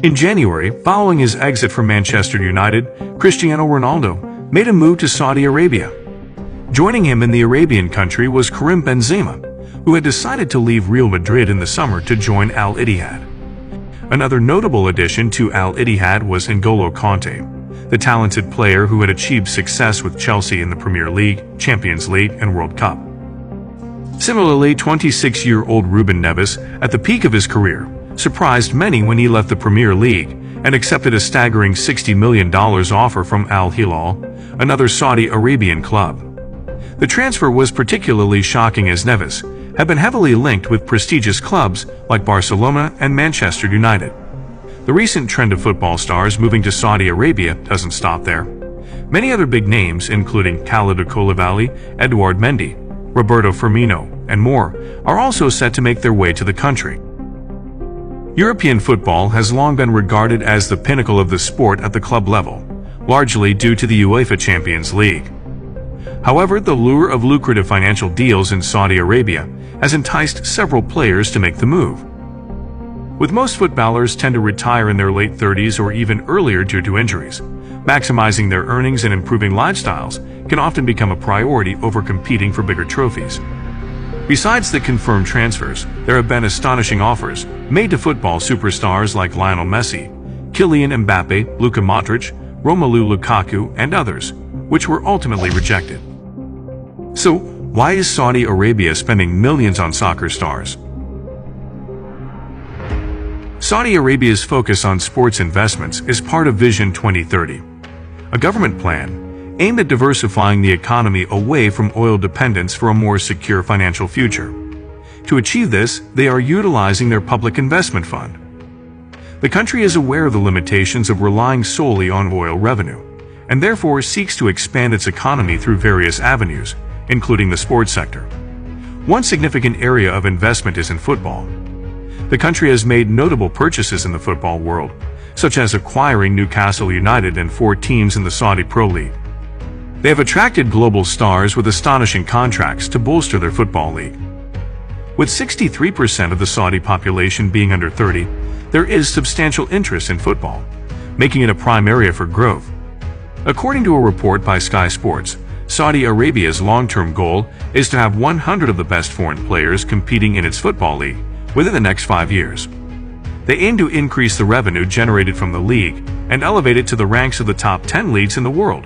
In January, following his exit from Manchester United, Cristiano Ronaldo made a move to Saudi Arabia. Joining him in the Arabian country was Karim Benzema, who had decided to leave Real Madrid in the summer to join Al-Ittihad. Another notable addition to Al-Ittihad was N'Golo Kanté, the talented player who had achieved success with Chelsea in the Premier League, Champions League, and World Cup. Similarly, 26-year-old Ruben Neves, at the peak of his career, surprised many when he left the Premier League and accepted a staggering $60 million offer from Al Hilal, another Saudi Arabian club. The transfer was particularly shocking as Neves had been heavily linked with prestigious clubs like Barcelona and Manchester United. The recent trend of football stars moving to Saudi Arabia doesn't stop there. Many other big names, including Kalidou Koulibaly, Edouard Mendy, Roberto Firmino, and more, are also set to make their way to the country. European football has long been regarded as the pinnacle of the sport at the club level, largely due to the UEFA Champions League. However, the lure of lucrative financial deals in Saudi Arabia has enticed several players to make the move. With most footballers tend to retire in their late 30s or even earlier due to injuries, maximizing their earnings and improving lifestyles can often become a priority over competing for bigger trophies. Besides the confirmed transfers, there have been astonishing offers made to football superstars like Lionel Messi, Kylian Mbappe, Luka Modric, Romelu Lukaku, and others, which were ultimately rejected. So, why is Saudi Arabia spending millions on soccer stars? Saudi Arabia's focus on sports investments is part of Vision 2030, a government plan aimed at diversifying the economy away from oil dependence for a more secure financial future. To achieve this, they are utilizing their public investment fund. The country is aware of the limitations of relying solely on oil revenue, and therefore seeks to expand its economy through various avenues, including the sports sector. One significant area of investment is in football. The country has made notable purchases in the football world, such as acquiring Newcastle United and 4 teams in the Saudi Pro League. They have attracted global stars with astonishing contracts to bolster their football league. With 63% of the Saudi population being under 30, there is substantial interest in football, making it a prime area for growth. According to a report by Sky Sports, Saudi Arabia's long-term goal is to have 100 of the best foreign players competing in its football league within the next 5 years. They aim to increase the revenue generated from the league and elevate it to the ranks of the top 10 leagues in the world.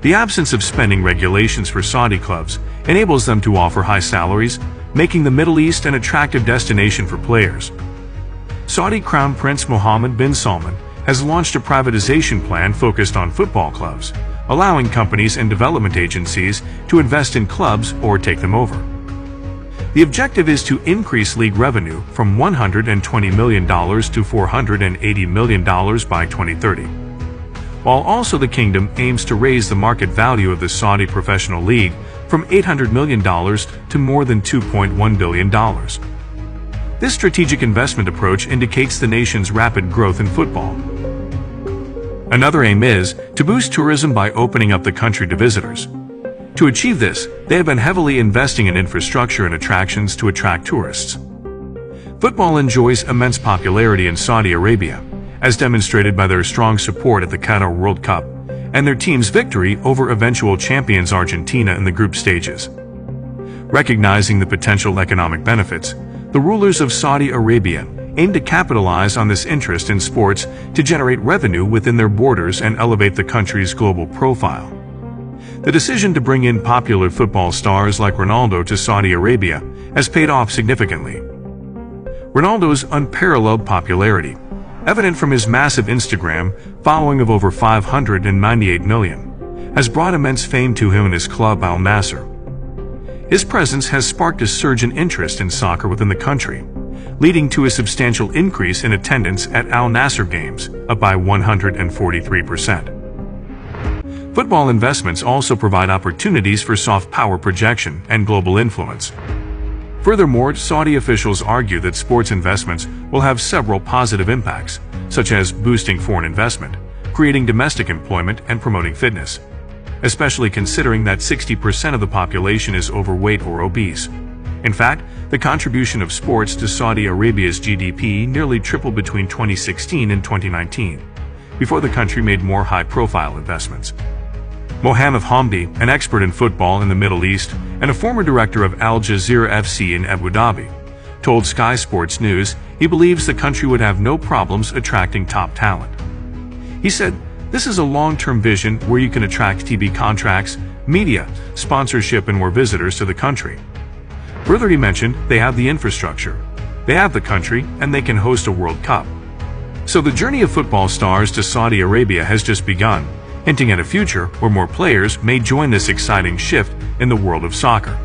The absence of spending regulations for Saudi clubs enables them to offer high salaries, making the Middle East an attractive destination for players. Saudi Crown Prince Mohammed bin Salman has launched a privatization plan focused on football clubs, allowing companies and development agencies to invest in clubs or take them over. The objective is to increase league revenue from $120 million to $480 million by 2030. While also the kingdom aims to raise the market value of the Saudi Professional League from $800 million to more than $2.1 billion. This strategic investment approach indicates the nation's rapid growth in football. Another aim is to boost tourism by opening up the country to visitors. To achieve this, they have been heavily investing in infrastructure and attractions to attract tourists. Football enjoys immense popularity in Saudi Arabia, as demonstrated by their strong support at the Qatar World Cup and their team's victory over eventual champions Argentina in the group stages. Recognizing the potential economic benefits, the rulers of Saudi Arabia aim to capitalize on this interest in sports to generate revenue within their borders and elevate the country's global profile. The decision to bring in popular football stars like Ronaldo to Saudi Arabia has paid off significantly. Ronaldo's unparalleled popularity, evident from his massive Instagram following of over 598 million, has brought immense fame to him and his club Al Nassr. His presence has sparked a surge in interest in soccer within the country, leading to a substantial increase in attendance at Al Nassr games, up by 143%. Football investments also provide opportunities for soft power projection and global influence. Furthermore, Saudi officials argue that sports investments will have several positive impacts, such as boosting foreign investment, creating domestic employment, and promoting fitness, especially considering that 60% of the population is overweight or obese. In fact, the contribution of sports to Saudi Arabia's GDP nearly tripled between 2016 and 2019, before the country made more high-profile investments. Mohammed Hamdi, an expert in football in the Middle East and a former director of Al Jazeera FC in Abu Dhabi, told Sky Sports News he believes the country would have no problems attracting top talent. He said, "This is a long-term vision where you can attract TV contracts, media, sponsorship and more visitors to the country." Further, he mentioned they have the infrastructure, they have the country, and they can host a World Cup. So the journey of football stars to Saudi Arabia has just begun, hinting at a future where more players may join this exciting shift in the world of soccer.